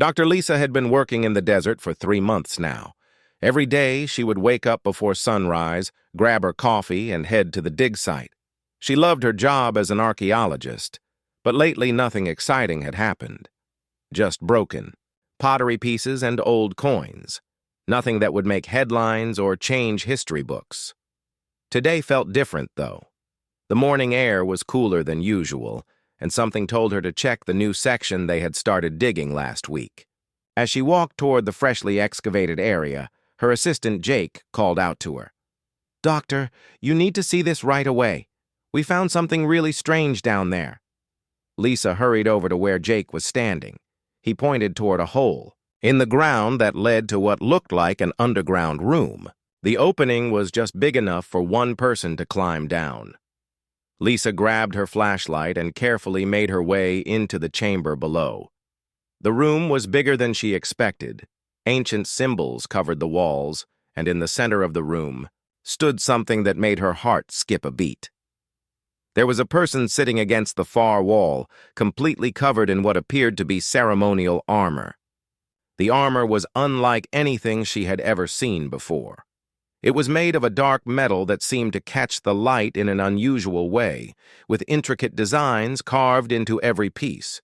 Dr. Lisa had been working in the desert for 3 months now. Every day, she would wake up before sunrise, grab her coffee, and head to the dig site. She loved her job as an archaeologist, but lately nothing exciting had happened. Just broken pottery pieces and old coins. Nothing that would make headlines or change history books. Today felt different, though. The morning air was cooler than usual, and something told her to check the new section they had started digging last week. As she walked toward the freshly excavated area, her assistant Jake called out to her. "Doctor, you need to see this right away. We found something really strange down there." Lisa hurried over to where Jake was standing. He pointed toward a hole in the ground that led to what looked like an underground room. The opening was just big enough for one person to climb down. Lisa grabbed her flashlight and carefully made her way into the chamber below. The room was bigger than she expected. Ancient symbols covered the walls, and in the center of the room stood something that made her heart skip a beat. There was a person sitting against the far wall, completely covered in what appeared to be ceremonial armor. The armor was unlike anything she had ever seen before. It was made of a dark metal that seemed to catch the light in an unusual way, with intricate designs carved into every piece.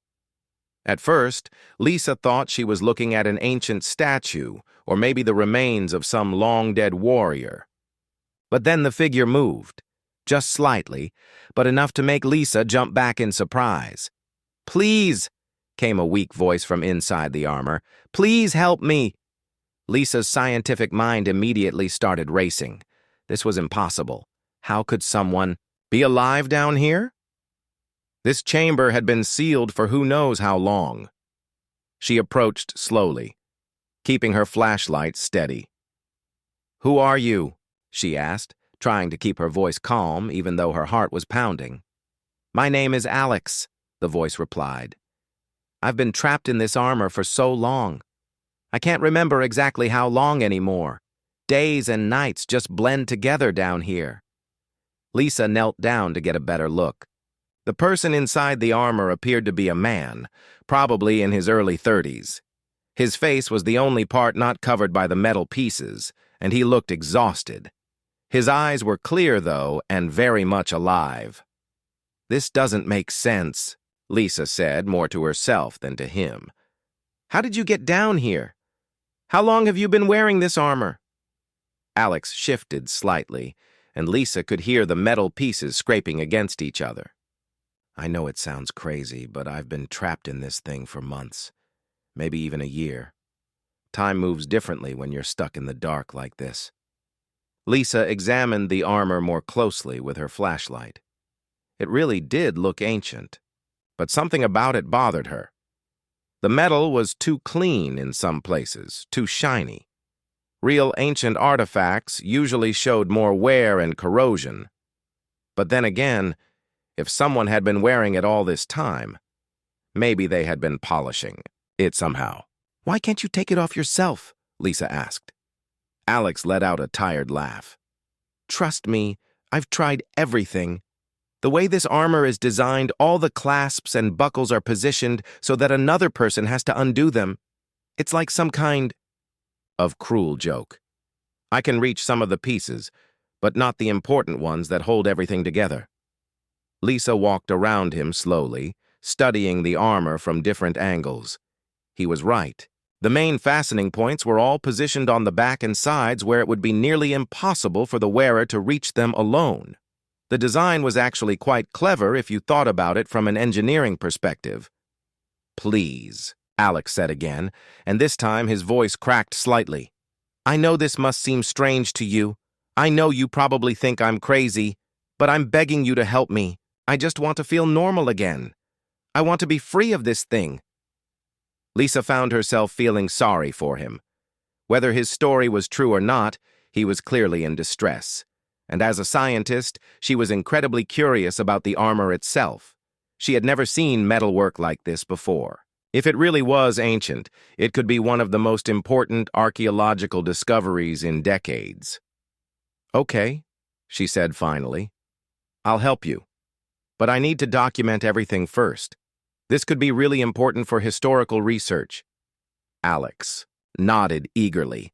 At first, Lisa thought she was looking at an ancient statue, or maybe the remains of some long-dead warrior. But then the figure moved. Just slightly, but enough to make Lisa jump back in surprise. "Please," came a weak voice from inside the armor. "Please help me." Lisa's scientific mind immediately started racing. This was impossible. How could someone be alive down here? This chamber had been sealed for who knows how long. She approached slowly, keeping her flashlight steady. "Who are you?" she asked, trying to keep her voice calm even though her heart was pounding. "My name is Alex," the voice replied. "I've been trapped in this armor for so long. I can't remember exactly how long anymore. Days and nights just blend together down here." Lisa knelt down to get a better look. The person inside the armor appeared to be a man, probably in his early 30s. His face was the only part not covered by the metal pieces, and he looked exhausted. His eyes were clear, though, and very much alive. "This doesn't make sense," Lisa said, more to herself than to him. "How did you get down here? How long have you been wearing this armor?" Alex shifted slightly, and Lisa could hear the metal pieces scraping against each other. "I know it sounds crazy, but I've been trapped in this thing for months, maybe even a year. Time moves differently when you're stuck in the dark like this." Lisa examined the armor more closely with her flashlight. It really did look ancient, but something about it bothered her. The metal was too clean in some places, too shiny. Real ancient artifacts usually showed more wear and corrosion. But then again, if someone had been wearing it all this time, maybe they had been polishing it somehow. "Why can't you take it off yourself?" Lisa asked. Alex let out a tired laugh. "Trust me, I've tried everything. The way this armor is designed, all the clasps and buckles are positioned so that another person has to undo them. It's like some kind of cruel joke. I can reach some of the pieces, but not the important ones that hold everything together." Lisa walked around him slowly, studying the armor from different angles. He was right. The main fastening points were all positioned on the back and sides where it would be nearly impossible for the wearer to reach them alone. The design was actually quite clever if you thought about it from an engineering perspective. "Please," Alex said again, and this time his voice cracked slightly. "I know this must seem strange to you. I know you probably think I'm crazy, but I'm begging you to help me. I just want to feel normal again. I want to be free of this thing." Lisa found herself feeling sorry for him. Whether his story was true or not, he was clearly in distress. And as a scientist, she was incredibly curious about the armor itself. She had never seen metalwork like this before. If it really was ancient, it could be one of the most important archaeological discoveries in decades. "Okay," she said finally. "I'll help you. But I need to document everything first. This could be really important for historical research." Alex nodded eagerly.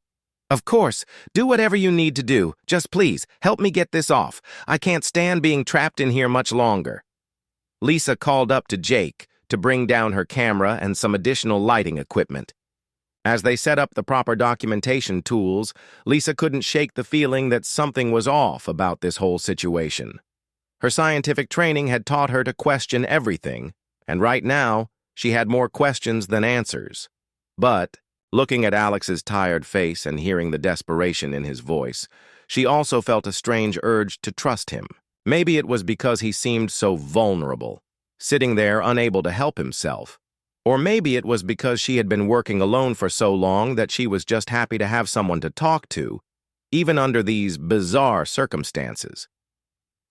Of course, do whatever you need to do. Just please, help me get this off. I can't stand being trapped in here much longer. Lisa called up to Jake to bring down her camera and some additional lighting equipment. As they set up the proper documentation tools, Lisa couldn't shake the feeling that something was off about this whole situation. Her scientific training had taught her to question everything, and right now, she had more questions than answers. But, looking at Alex's tired face and hearing the desperation in his voice, she also felt a strange urge to trust him. Maybe it was because he seemed so vulnerable, sitting there unable to help himself. Or maybe it was because she had been working alone for so long that she was just happy to have someone to talk to, even under these bizarre circumstances.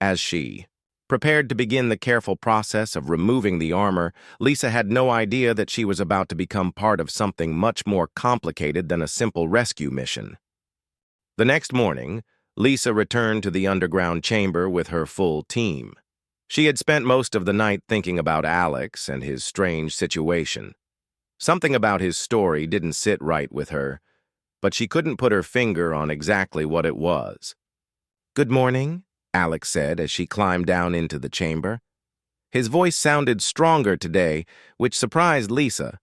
As she prepared to begin the careful process of removing the armor, Lisa had no idea that she was about to become part of something much more complicated than a simple rescue mission. The next morning, Lisa returned to the underground chamber with her full team. She had spent most of the night thinking about Alex and his strange situation. Something about his story didn't sit right with her, but she couldn't put her finger on exactly what it was. "Good morning," Alex said as she climbed down into the chamber. His voice sounded stronger today, which surprised Lisa.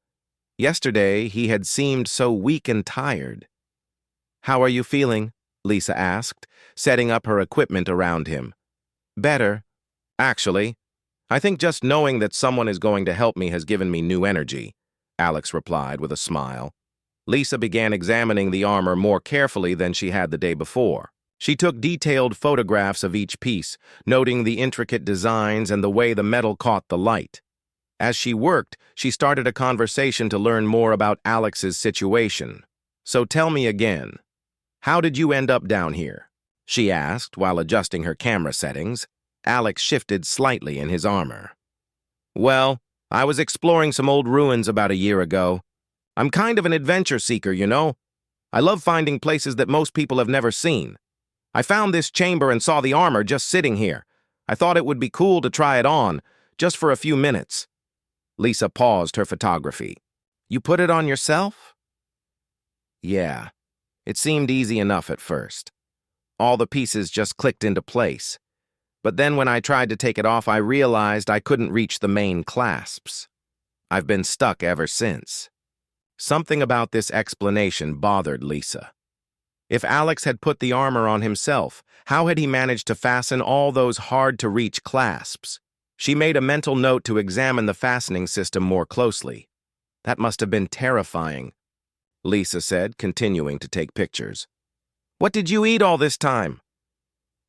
Yesterday, he had seemed so weak and tired. "How are you feeling?" Lisa asked, setting up her equipment around him. "Better. Actually, I think just knowing that someone is going to help me has given me new energy," Alex replied with a smile. Lisa began examining the armor more carefully than she had the day before. She took detailed photographs of each piece, noting the intricate designs and the way the metal caught the light. As she worked, she started a conversation to learn more about Alex's situation. "So tell me again, how did you end up down here?" she asked while adjusting her camera settings. Alex shifted slightly in his armor. "Well, I was exploring some old ruins about a year ago. I'm kind of an adventure seeker, you know. I love finding places that most people have never seen. I found this chamber and saw the armor just sitting here. I thought it would be cool to try it on, just for a few minutes." Lisa paused her photography. "You put it on yourself?" "Yeah. It seemed easy enough at first. All the pieces just clicked into place. But then when I tried to take it off, I realized I couldn't reach the main clasps. I've been stuck ever since." Something about this explanation bothered Lisa. If Alex had put the armor on himself, how had he managed to fasten all those hard-to-reach clasps? She made a mental note to examine the fastening system more closely. "That must have been terrifying," Lisa said, continuing to take pictures. "What did you eat all this time?"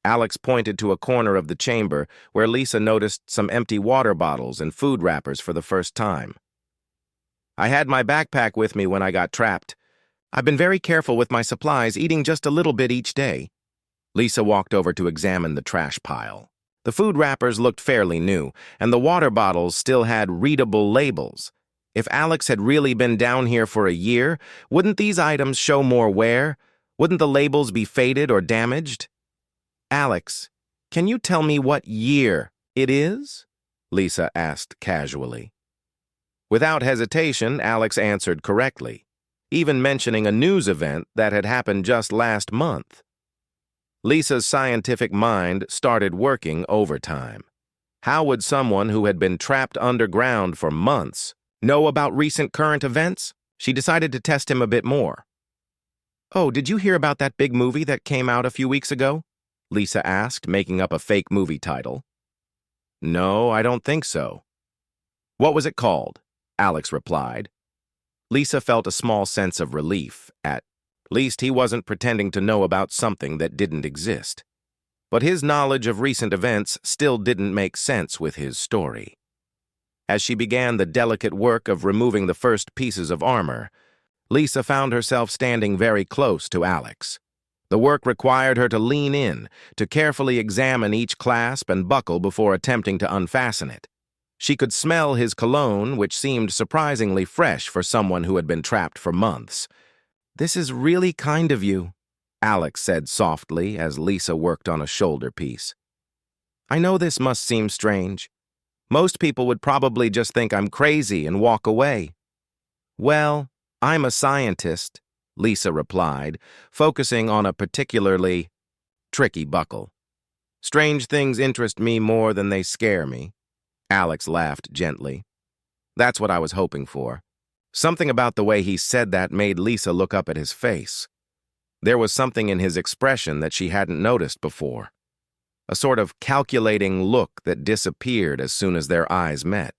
Alex pointed to a corner of the chamber where Lisa noticed some empty water bottles and food wrappers for the first time. "I had my backpack with me when I got trapped. I've been very careful with my supplies, eating just a little bit each day." Lisa walked over to examine the trash pile. The food wrappers looked fairly new, and the water bottles still had readable labels. If Alex had really been down here for a year, wouldn't these items show more wear? Wouldn't the labels be faded or damaged? "Alex, can you tell me what year it is?" Lisa asked casually. Without hesitation, Alex answered correctly, even mentioning a news event that had happened just last month. Lisa's scientific mind started working overtime. How would someone who had been trapped underground for months know about recent current events? She decided to test him a bit more. "Oh, did you hear about that big movie that came out a few weeks ago?" Lisa asked, making up a fake movie title. "No, I don't think so." "What was it called?" Alex replied. Lisa felt a small sense of relief. At least he wasn't pretending to know about something that didn't exist. But his knowledge of recent events still didn't make sense with his story. As she began the delicate work of removing the first pieces of armor, Lisa found herself standing very close to Alex. The work required her to lean in, to carefully examine each clasp and buckle before attempting to unfasten it. She could smell his cologne, which seemed surprisingly fresh for someone who had been trapped for months. "This is really kind of you," Alex said softly as Lisa worked on a shoulder piece. "I know this must seem strange. Most people would probably just think I'm crazy and walk away." "Well, I'm a scientist, Lisa replied, focusing on a particularly tricky buckle. Strange things interest me more than they scare me. Alex laughed gently. That's what I was hoping for. Something about the way he said that made Lisa look up at his face. There was something in his expression that she hadn't noticed before. A sort of calculating look that disappeared as soon as their eyes met.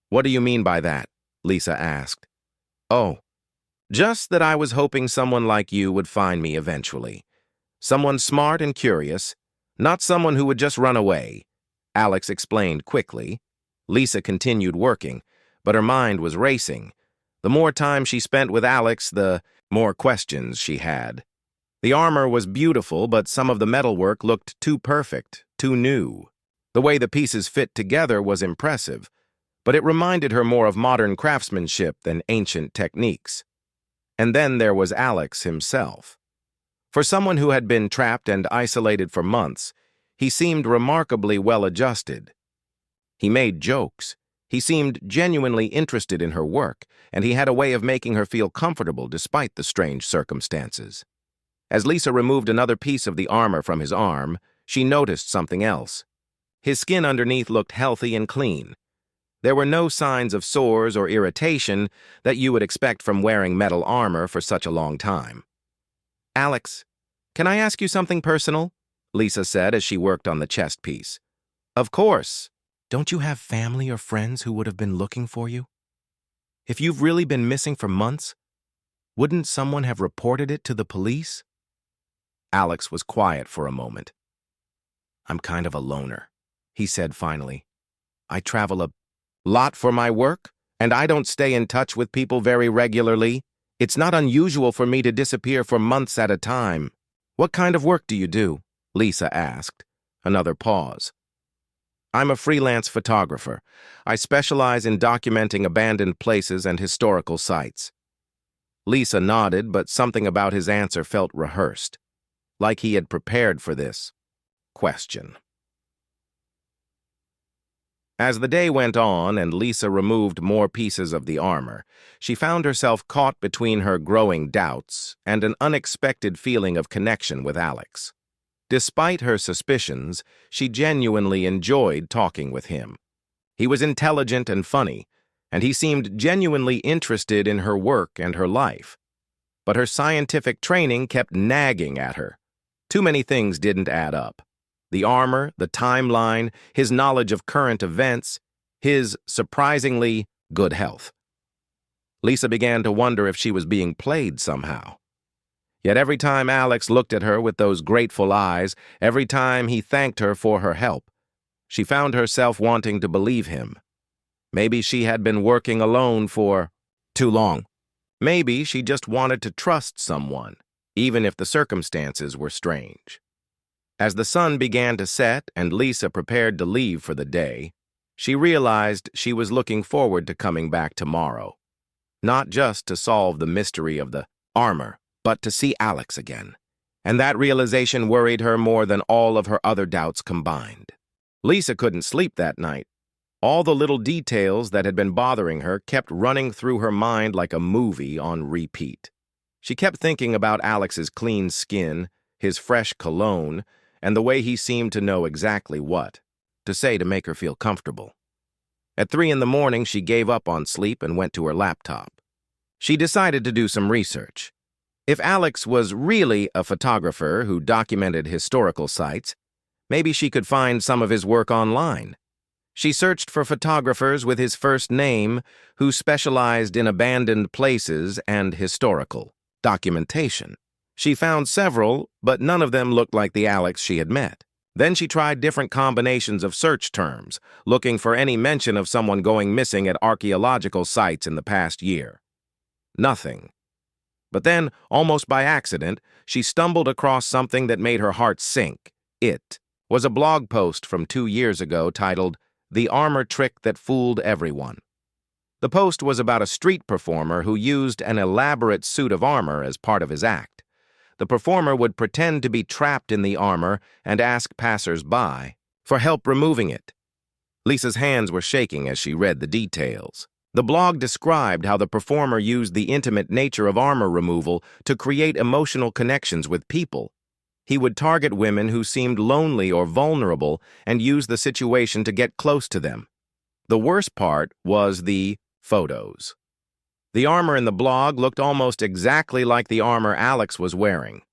What do you mean by that? Lisa asked. Oh, just that I was hoping someone like you would find me eventually. Someone smart and curious, not someone who would just run away, Alex explained quickly. Lisa continued working, but her mind was racing. The more time she spent with Alex, the more questions she had. The armor was beautiful, but some of the metalwork looked too perfect, too new. The way the pieces fit together was impressive, but it reminded her more of modern craftsmanship than ancient techniques. And then there was Alex himself. For someone who had been trapped and isolated for months, he seemed remarkably well-adjusted. He made jokes. He seemed genuinely interested in her work, and he had a way of making her feel comfortable despite the strange circumstances. As Lisa removed another piece of the armor from his arm, she noticed something else. His skin underneath looked healthy and clean. There were no signs of sores or irritation that you would expect from wearing metal armor for such a long time. Alex, can I ask you something personal? Lisa said as she worked on the chest piece. Of course. Don't you have family or friends who would have been looking for you? If you've really been missing for months, wouldn't someone have reported it to the police? Alex was quiet for a moment. I'm kind of a loner, he said finally. I travel a lot for my work, and I don't stay in touch with people very regularly. It's not unusual for me to disappear for months at a time. What kind of work do you do? Lisa asked. Another pause. I'm a freelance photographer. I specialize in documenting abandoned places and historical sites. Lisa nodded, but something about his answer felt rehearsed, like he had prepared for this question. As the day went on and Lisa removed more pieces of the armor, she found herself caught between her growing doubts and an unexpected feeling of connection with Alex. Despite her suspicions, she genuinely enjoyed talking with him. He was intelligent and funny, and he seemed genuinely interested in her work and her life. But her scientific training kept nagging at her. Too many things didn't add up. The armor, the timeline, his knowledge of current events, his surprisingly good health. Lisa began to wonder if she was being played somehow. Yet every time Alex looked at her with those grateful eyes, every time he thanked her for her help, she found herself wanting to believe him. Maybe she had been working alone for too long. Maybe she just wanted to trust someone, even if the circumstances were strange. As the sun began to set and Lisa prepared to leave for the day, she realized she was looking forward to coming back tomorrow. Not just to solve the mystery of the armor, but to see Alex again. And that realization worried her more than all of her other doubts combined. Lisa couldn't sleep that night. All the little details that had been bothering her kept running through her mind like a movie on repeat. She kept thinking about Alex's clean skin, his fresh cologne, and the way he seemed to know exactly what to say to make her feel comfortable. At 3 in the morning, she gave up on sleep and went to her laptop. She decided to do some research. If Alex was really a photographer who documented historical sites, maybe she could find some of his work online. She searched for photographers with his first name who specialized in abandoned places and historical documentation. She found several, but none of them looked like the Alex she had met. Then she tried different combinations of search terms, looking for any mention of someone going missing at archaeological sites in the past year. Nothing. But then, almost by accident, she stumbled across something that made her heart sink. It was a blog post from 2 years ago titled, "The Armor Trick That Fooled Everyone." The post was about a street performer who used an elaborate suit of armor as part of his act. The performer would pretend to be trapped in the armor and ask passers-by for help removing it. Lisa's hands were shaking as she read the details. The blog described how the performer used the intimate nature of armor removal to create emotional connections with people. He would target women who seemed lonely or vulnerable and use the situation to get close to them. The worst part was the photos. The armor in the blog looked almost exactly like the armor Alex was wearing.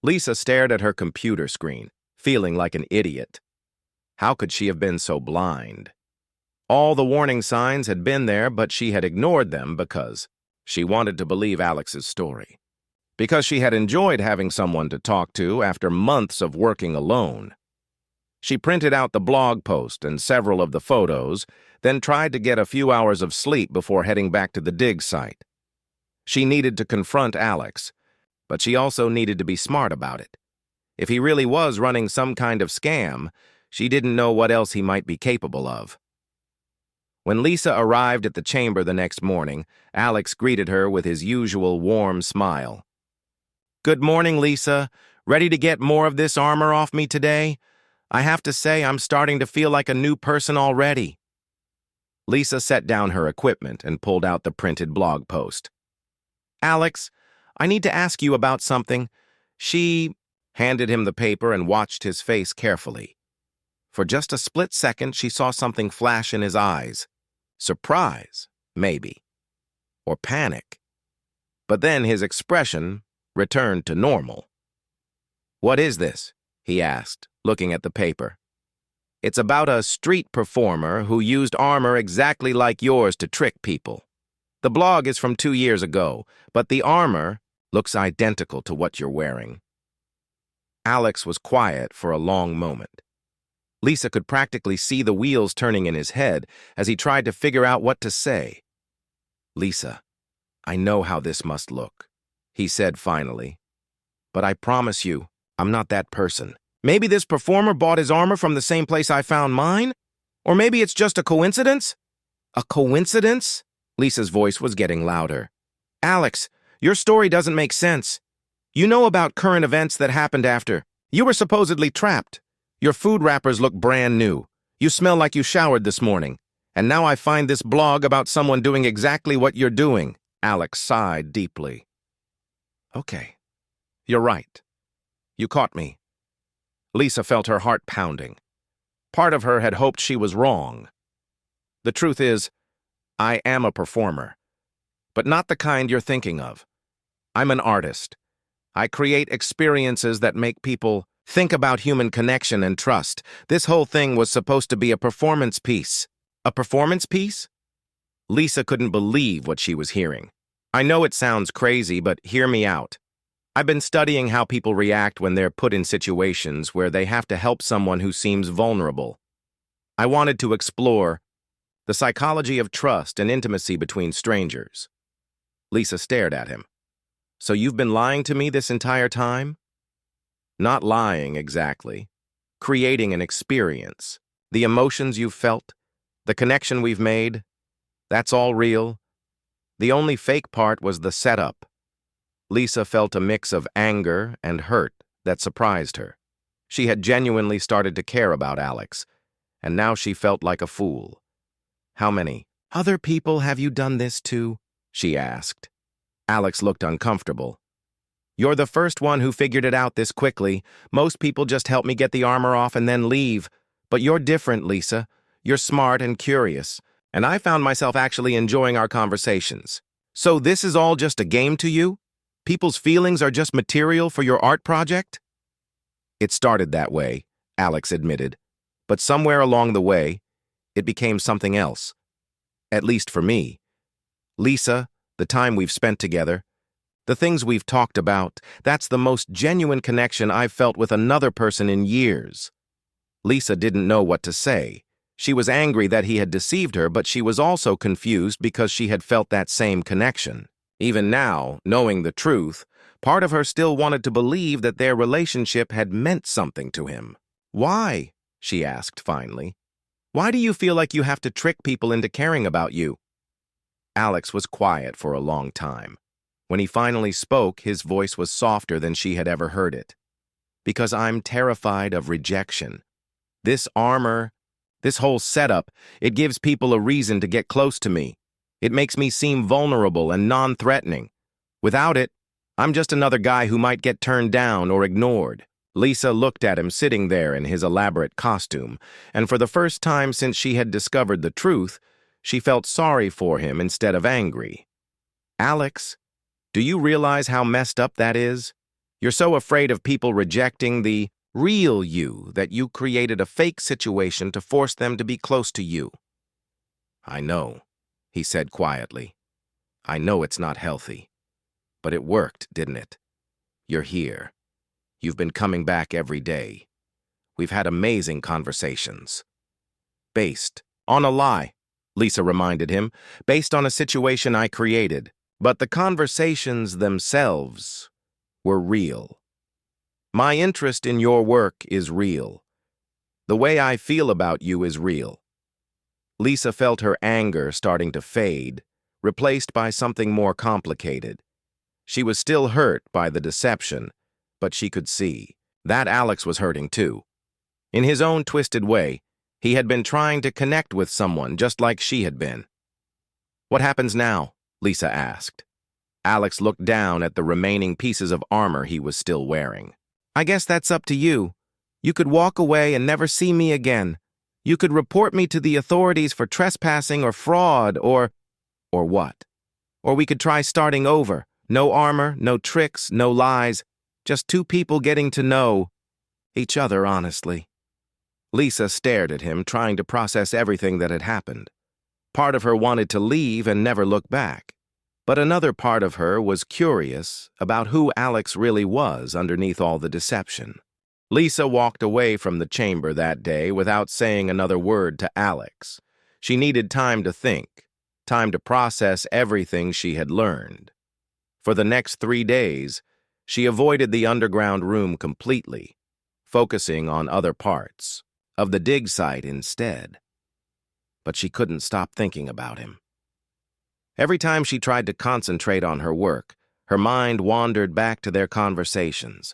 Lisa stared at her computer screen, feeling like an idiot. How could she have been so blind? All the warning signs had been there, but she had ignored them because she wanted to believe Alex's story. Because she had enjoyed having someone to talk to after months of working alone. She printed out the blog post and several of the photos, then tried to get a few hours of sleep before heading back to the dig site. She needed to confront Alex, but she also needed to be smart about it. If he really was running some kind of scam, she didn't know what else he might be capable of. When Lisa arrived at the chamber the next morning, Alex greeted her with his usual warm smile. "Good morning, Lisa. Ready to get more of this armor off me today? I have to say I'm starting to feel like a new person already." Lisa set down her equipment and pulled out the printed blog post. "Alex, I need to ask you about something." She handed him the paper and watched his face carefully. For just a split second, she saw something flash in his eyes. Surprise, maybe. Or panic. But then his expression returned to normal. "What is this?" he asked, looking at the paper. "It's about a street performer who used armor exactly like yours to trick people. The blog is from 2 years ago, but the armor looks identical to what you're wearing." Alex was quiet for a long moment. Lisa could practically see the wheels turning in his head as he tried to figure out what to say. "Lisa, I know how this must look," he said finally. "But I promise you, I'm not that person. Maybe this performer bought his armor from the same place I found mine? Or maybe it's just a coincidence?" "A coincidence?" Lisa's voice was getting louder. "Alex, your story doesn't make sense. You know about current events that happened after. You were supposedly trapped. Your food wrappers look brand new. You smell like you showered this morning. And now I find this blog about someone doing exactly what you're doing." Alex sighed deeply. "Okay, you're right. You caught me." Lisa felt her heart pounding. Part of her had hoped she was wrong. The truth is, I am a performer, but not the kind you're thinking of. I'm an artist. I create experiences that make people think about human connection and trust. This whole thing was supposed to be a performance piece. A performance piece? Lisa couldn't believe what she was hearing. "I know it sounds crazy, but hear me out. I've been studying how people react when they're put in situations where they have to help someone who seems vulnerable. I wanted to explore the psychology of trust and intimacy between strangers." Lisa stared at him. "So you've been lying to me this entire time?" "Not lying, exactly. Creating an experience. The emotions you've felt, the connection we've made, that's all real. The only fake part was the setup." Lisa felt a mix of anger and hurt that surprised her. She had genuinely started to care about Alex, and now she felt like a fool. "How many other people have you done this to?" she asked. Alex looked uncomfortable. "You're the first one who figured it out this quickly. Most people just help me get the armor off and then leave. But you're different, Lisa. You're smart and curious, and I found myself actually enjoying our conversations. So this is all just a game to you? People's feelings are just material for your art project?" "It started that way," Alex admitted. "But somewhere along the way, it became something else. At least for me. Lisa, the time we've spent together, the things we've talked about, that's the most genuine connection I've felt with another person in years." Lisa didn't know what to say. She was angry that he had deceived her, but she was also confused because she had felt that same connection. Even now, knowing the truth, part of her still wanted to believe that their relationship had meant something to him. "Why?" she asked finally. "Why do you feel like you have to trick people into caring about you?" Alex was quiet for a long time. When he finally spoke, his voice was softer than she had ever heard it. "Because I'm terrified of rejection. This armor, this whole setup, it gives people a reason to get close to me. It makes me seem vulnerable and non-threatening. Without it, I'm just another guy who might get turned down or ignored." Lisa looked at him sitting there in his elaborate costume, and for the first time since she had discovered the truth, she felt sorry for him instead of angry. "Alex, do you realize how messed up that is? You're so afraid of people rejecting the real you that you created a fake situation to force them to be close to you." "I know," he said quietly. "I know it's not healthy. But it worked, didn't it? You're here. You've been coming back every day. We've had amazing conversations." "Based on a lie," Lisa reminded him, "based on a situation I created. But the conversations themselves were real. My interest in your work is real. The way I feel about you is real." Lisa felt her anger starting to fade, replaced by something more complicated. She was still hurt by the deception, but she could see that Alex was hurting too. In his own twisted way, he had been trying to connect with someone just like she had been. "What happens now?" Lisa asked. Alex looked down at the remaining pieces of armor he was still wearing. "I guess that's up to you. You could walk away and never see me again. You could report me to the authorities for trespassing or fraud or what? Or we could try starting over. No armor, no tricks, no lies. Just two people getting to know each other honestly." Lisa stared at him, trying to process everything that had happened. Part of her wanted to leave and never look back. But another part of her was curious about who Alex really was underneath all the deception. Lisa walked away from the chamber that day without saying another word to Alex. She needed time to think, time to process everything she had learned. For the next 3 days, she avoided the underground room completely, focusing on other parts of the dig site instead. But she couldn't stop thinking about him. Every time she tried to concentrate on her work, her mind wandered back to their conversations.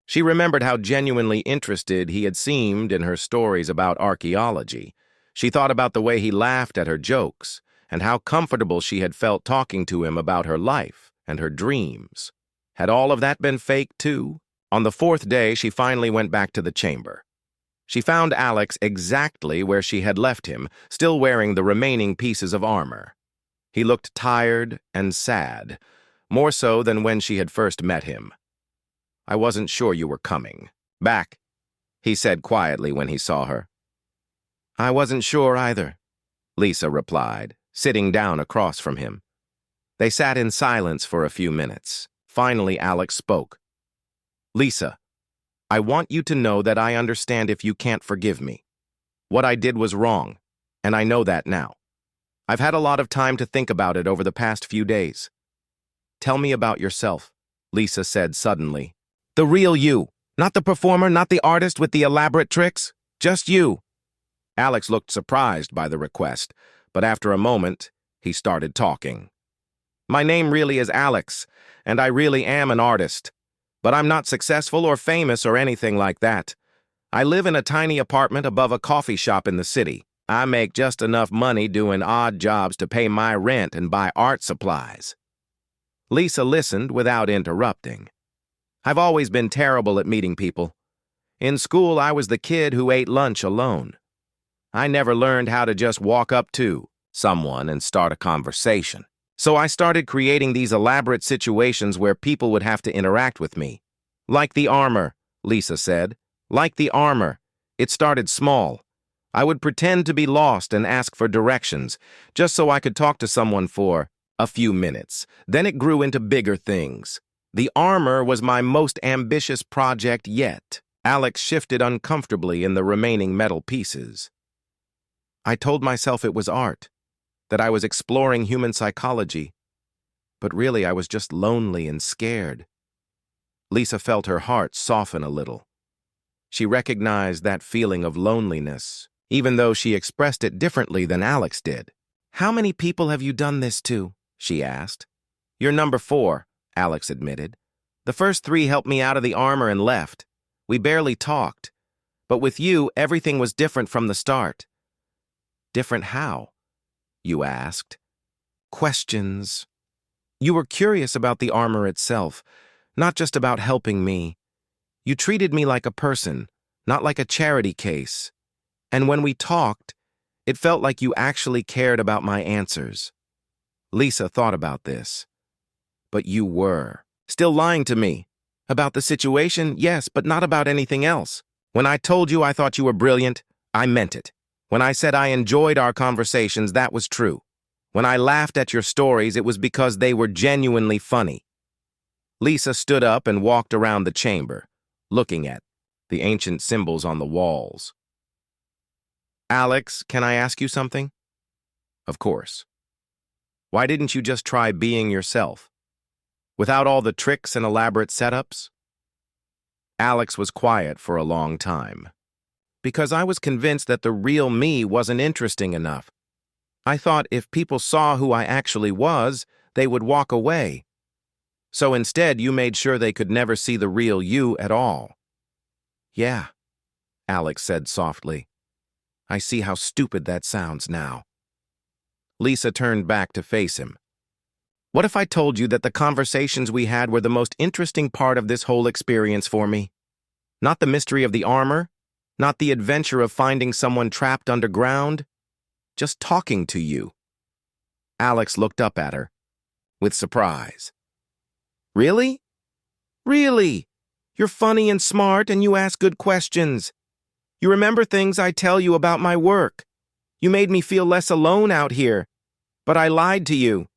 She remembered how genuinely interested he had seemed in her stories about archaeology. She thought about the way he laughed at her jokes, and how comfortable she had felt talking to him about her life and her dreams. Had all of that been fake, too? On the 4th day, she finally went back to the chamber. She found Alex exactly where she had left him, still wearing the remaining pieces of armor. He looked tired and sad, more so than when she had first met him. "I wasn't sure you were coming back," he said quietly when he saw her. "I wasn't sure either," Lisa replied, sitting down across from him. They sat in silence for a few minutes. Finally, Alex spoke. "Lisa, I want you to know that I understand if you can't forgive me. What I did was wrong, and I know that now. I've had a lot of time to think about it over the past few days." "Tell me about yourself," Lisa said suddenly. "The real you, not the performer, not the artist with the elaborate tricks, just you." Alex looked surprised by the request, but after a moment, he started talking. "My name really is Alex, and I really am an artist. But I'm not successful or famous or anything like that. I live in a tiny apartment above a coffee shop in the city. I make just enough money doing odd jobs to pay my rent and buy art supplies." Lisa listened without interrupting. "I've always been terrible at meeting people. In school, I was the kid who ate lunch alone. I never learned how to just walk up to someone and start a conversation. So I started creating these elaborate situations where people would have to interact with me. Like the armor," Lisa said. "Like the armor. It started small. I would pretend to be lost and ask for directions, just so I could talk to someone for a few minutes. Then it grew into bigger things. The armor was my most ambitious project yet." Alex shifted uncomfortably in the remaining metal pieces. "I told myself it was art, that I was exploring human psychology, but really I was just lonely and scared." Lisa felt her heart soften a little. She recognized that feeling of loneliness, even though she expressed it differently than Alex did. "How many people have you done this to?" she asked. "You're number 4, Alex admitted. "The first 3 helped me out of the armor and left. We barely talked. But with you, everything was different from the start." "Different how?" you asked. Questions. You were curious about the armor itself, not just about helping me. You treated me like a person, not like a charity case. And when we talked, it felt like you actually cared about my answers. Lisa thought about this. But you were. Still lying to me. About the situation, yes, but not about anything else. When I told you I thought you were brilliant, I meant it. When I said I enjoyed our conversations, that was true. When I laughed at your stories, it was because they were genuinely funny. Lisa stood up and walked around the chamber, looking at the ancient symbols on the walls. Alex, can I ask you something? Of course. Why didn't you just try being yourself? Without all the tricks and elaborate setups? Alex was quiet for a long time. Because I was convinced that the real me wasn't interesting enough. I thought if people saw who I actually was, they would walk away. So instead, you made sure they could never see the real you at all. Yeah, Alex said softly. I see how stupid that sounds now. Lisa turned back to face him. What if I told you that the conversations we had were the most interesting part of this whole experience for me? Not the mystery of the armor, not the adventure of finding someone trapped underground, just talking to you. Alex looked up at her with surprise. Really? Really? You're funny and smart and you ask good questions. You remember things I tell you about my work. You made me feel less alone out here. But I lied to you.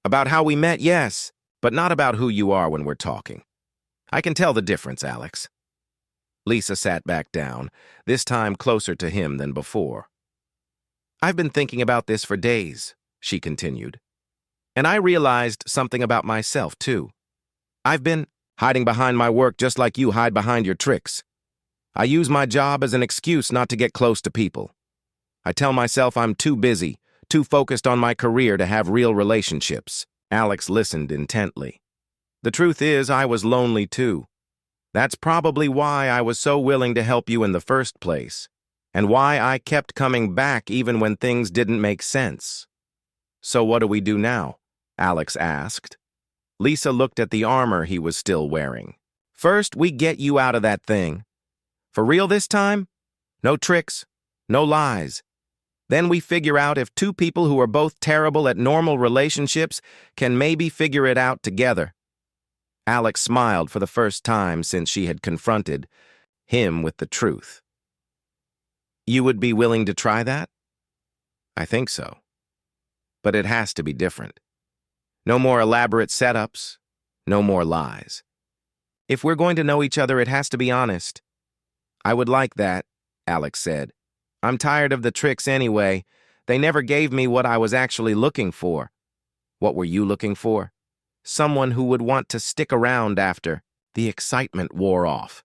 About how we met, yes, but not about who you are when we're talking. I can tell the difference, Alex. Lisa sat back down, this time closer to him than before. I've been thinking about this for days, she continued. And I realized something about myself, too. I've been hiding behind my work just like you hide behind your tricks. I use my job as an excuse not to get close to people. I tell myself I'm too busy, too focused on my career to have real relationships. Alex listened intently. The truth is, I was lonely, too. That's probably why I was so willing to help you in the first place, and why I kept coming back even when things didn't make sense. So what do we do now? Alex asked. Lisa looked at the armor he was still wearing. First, we get you out of that thing. For real this time? No tricks, no lies. Then we figure out if two people who are both terrible at normal relationships can maybe figure it out together. Alex smiled for the first time since she had confronted him with the truth. You would be willing to try that? I think so. But it has to be different. No more elaborate setups, no more lies. If we're going to know each other, it has to be honest. I would like that, Alex said. I'm tired of the tricks anyway. They never gave me what I was actually looking for. What were you looking for? Someone who would want to stick around after the excitement wore off.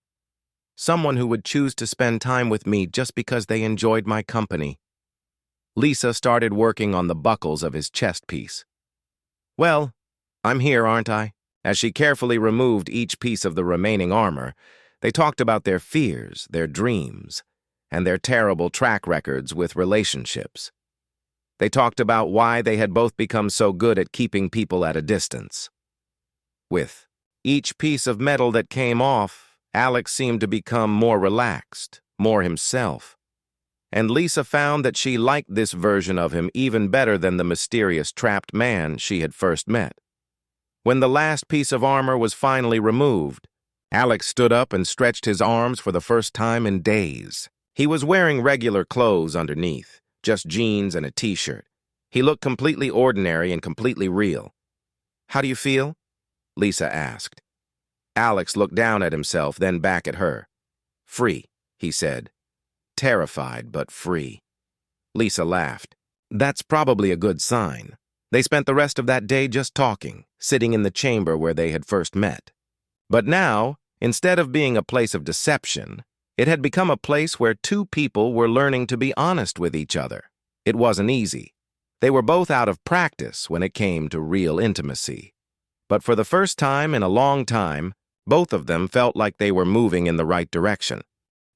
Someone who would choose to spend time with me just because they enjoyed my company. Lisa started working on the buckles of his chest piece. Well, I'm here, aren't I? As she carefully removed each piece of the remaining armor, they talked about their fears, their dreams, and their terrible track records with relationships. They talked about why they had both become so good at keeping people at a distance. With each piece of metal that came off, Alex seemed to become more relaxed, more himself. And Lisa found that she liked this version of him even better than the mysterious trapped man she had first met. When the last piece of armor was finally removed, Alex stood up and stretched his arms for the first time in days. He was wearing regular clothes underneath, just jeans and a t-shirt. He looked completely ordinary and completely real. How do you feel? Lisa asked. Alex looked down at himself, then back at her. Free, he said. Terrified, but free. Lisa laughed. That's probably a good sign. They spent the rest of that day just talking, sitting in the chamber where they had first met. But now, instead of being a place of deception, it had become a place where two people were learning to be honest with each other. It wasn't easy. They were both out of practice when it came to real intimacy. But for the first time in a long time, both of them felt like they were moving in the right direction.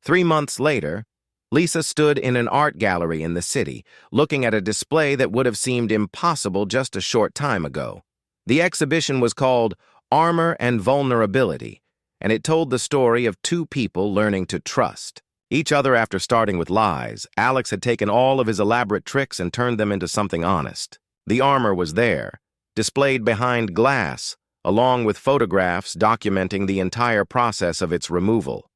3 months later, Lisa stood in an art gallery in the city, looking at a display that would have seemed impossible just a short time ago. The exhibition was called Armor and Vulnerability, and it told the story of two people learning to trust each other after starting with lies. Alex had taken all of his elaborate tricks and turned them into something honest. The armor was there, displayed behind glass, along with photographs documenting the entire process of its removal.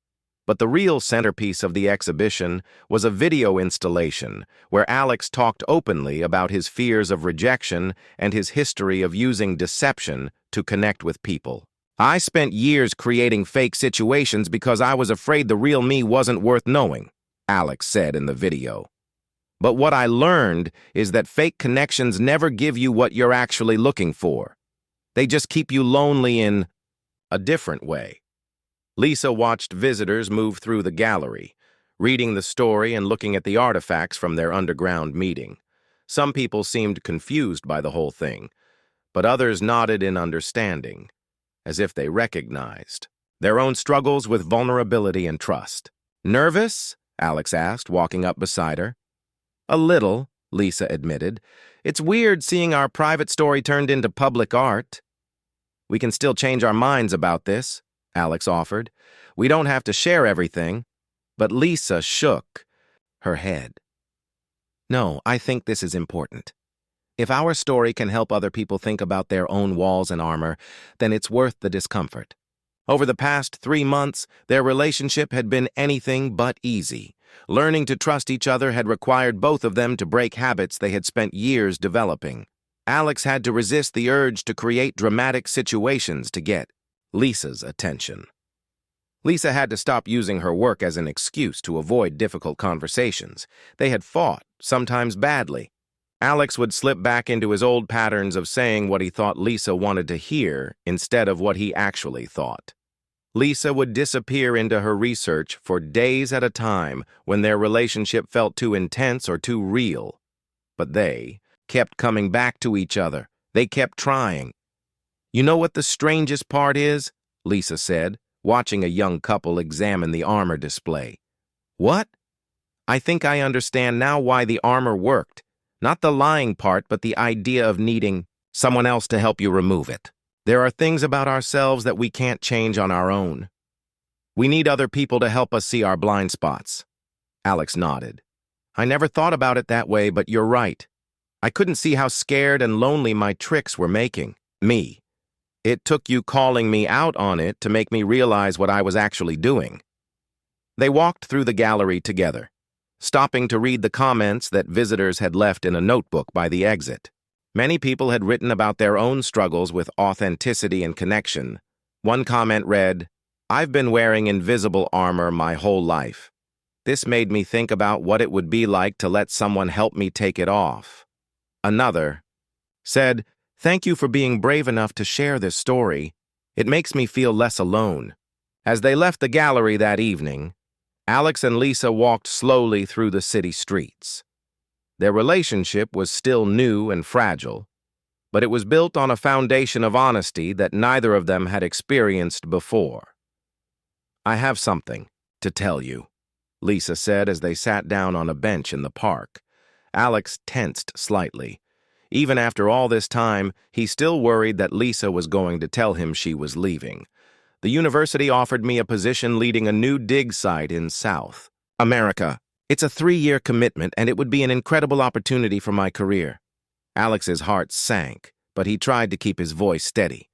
But the real centerpiece of the exhibition was a video installation where Alex talked openly about his fears of rejection and his history of using deception to connect with people. "I spent years creating fake situations because I was afraid the real me wasn't worth knowing," Alex said in the video. "But what I learned is that fake connections never give you what you're actually looking for. They just keep you lonely in a different way." Lisa watched visitors move through the gallery, reading the story and looking at the artifacts from their underground meeting. Some people seemed confused by the whole thing, but others nodded in understanding, as if they recognized their own struggles with vulnerability and trust. "Nervous?" Alex asked, walking up beside her. "A little," Lisa admitted. "It's weird seeing our private story turned into public art." "We can still change our minds about this," Alex offered. "We don't have to share everything." But Lisa shook her head. "No, I think this is important. If our story can help other people think about their own walls and armor, then it's worth the discomfort." Over the past 3 months, their relationship had been anything but easy. Learning to trust each other had required both of them to break habits they had spent years developing. Alex had to resist the urge to create dramatic situations to get Lisa's attention. Lisa had to stop using her work as an excuse to avoid difficult conversations. They had fought, sometimes badly. Alex would slip back into his old patterns of saying what he thought Lisa wanted to hear instead of what he actually thought. Lisa would disappear into her research for days at a time when their relationship felt too intense or too real. But they kept coming back to each other. They kept trying. "You know what the strangest part is?" Lisa said, watching a young couple examine the armor display. "What?" "I think I understand now why the armor worked. Not the lying part, but the idea of needing someone else to help you remove it. There are things about ourselves that we can't change on our own. We need other people to help us see our blind spots." Alex nodded. "I never thought about it that way, but you're right. I couldn't see how scared and lonely my tricks were making me. It took you calling me out on it to make me realize what I was actually doing." They walked through the gallery together, stopping to read the comments that visitors had left in a notebook by the exit. Many people had written about their own struggles with authenticity and connection. One comment read, "I've been wearing invisible armor my whole life. This made me think about what it would be like to let someone help me take it off." Another said, "Thank you for being brave enough to share this story. It makes me feel less alone." As they left the gallery that evening, Alex and Lisa walked slowly through the city streets. Their relationship was still new and fragile, but it was built on a foundation of honesty that neither of them had experienced before. "I have something to tell you," Lisa said as they sat down on a bench in the park. Alex tensed slightly. Even after all this time, he still worried that Lisa was going to tell him she was leaving. "The university offered me a position leading a new dig site in South America. It's a 3-year commitment, and it would be an incredible opportunity for my career." Alex's heart sank, but he tried to keep his voice steady.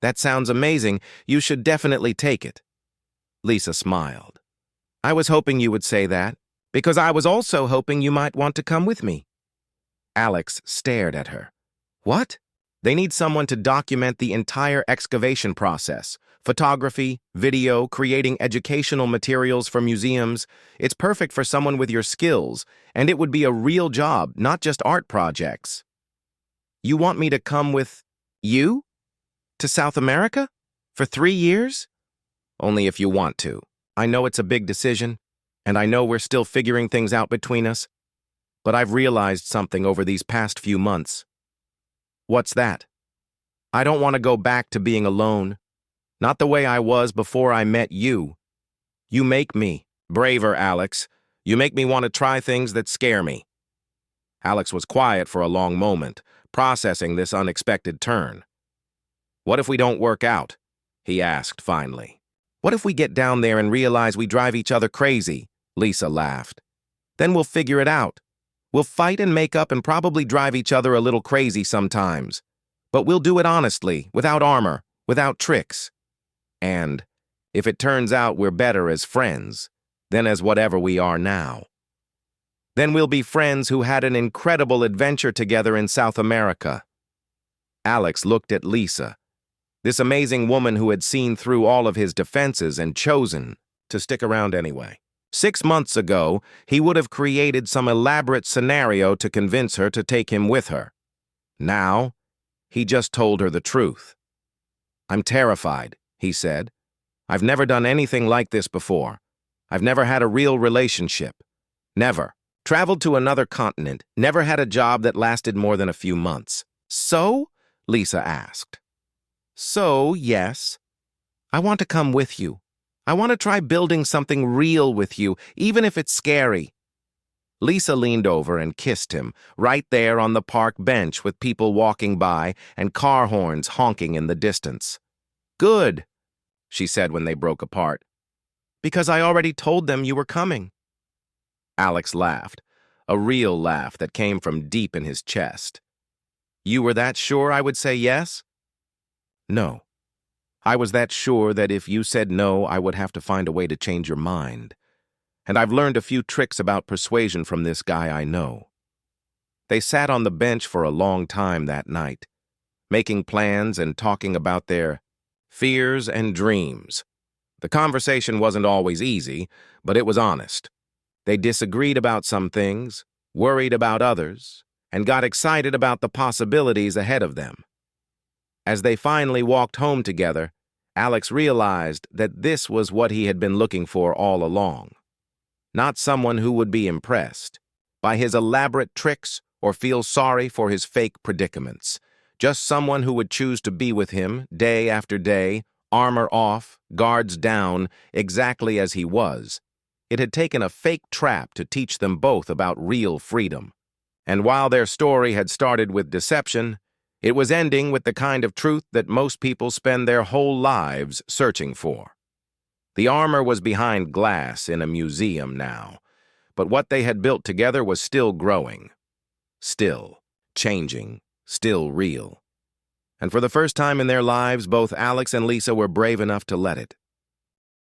"That sounds amazing. You should definitely take it." Lisa smiled. "I was hoping you would say that, because I was also hoping you might want to come with me." Alex stared at her. "What?" "They need someone to document the entire excavation process. Photography, video, creating educational materials for museums. It's perfect for someone with your skills, and it would be a real job, not just art projects." "You want me to come with you? To South America? For 3 years?" "Only if you want to. I know it's a big decision, and I know we're still figuring things out between us, but I've realized something over these past few months." "What's that?" "I don't want to go back to being alone. Not the way I was before I met you. You make me braver, Alex. You make me want to try things that scare me." Alex was quiet for a long moment, processing this unexpected turn. "What if we don't work out?" he asked finally. "What if we get down there and realize we drive each other crazy?" Lisa laughed. "Then we'll figure it out. We'll fight and make up and probably drive each other a little crazy sometimes. But we'll do it honestly, without armor, without tricks. And if it turns out we're better as friends than as whatever we are now, then we'll be friends who had an incredible adventure together in South America." Alex looked at Lisa, this amazing woman who had seen through all of his defenses and chosen to stick around anyway. 6 months ago, he would have created some elaborate scenario to convince her to take him with her. Now, he just told her the truth. "I'm terrified," he said. "I've never done anything like this before. I've never had a real relationship. Never. Traveled to another continent. Never had a job that lasted more than a few months." "So?" Lisa asked. "So, yes. I want to come with you. I want to try building something real with you, even if it's scary." Lisa leaned over and kissed him, right there on the park bench with people walking by and car horns honking in the distance. "Good," she said when they broke apart. "Because I already told them you were coming." Alex laughed, a real laugh that came from deep in his chest. "You were that sure I would say yes?" "No. I was that sure that if you said no, I would have to find a way to change your mind. And I've learned a few tricks about persuasion from this guy I know." They sat on the bench for a long time that night, making plans and talking about their fears and dreams. The conversation wasn't always easy, but it was honest. They disagreed about some things, worried about others, and got excited about the possibilities ahead of them. As they finally walked home together, Alex realized that this was what he had been looking for all along. Not someone who would be impressed by his elaborate tricks or feel sorry for his fake predicaments. Just someone who would choose to be with him day after day, armor off, guards down, exactly as he was. It had taken a fake trap to teach them both about real freedom. And while their story had started with deception, it was ending with the kind of truth that most people spend their whole lives searching for. The armor was behind glass in a museum now, but what they had built together was still growing, still changing, still real. And for the first time in their lives, both Alex and Lisa were brave enough to let it.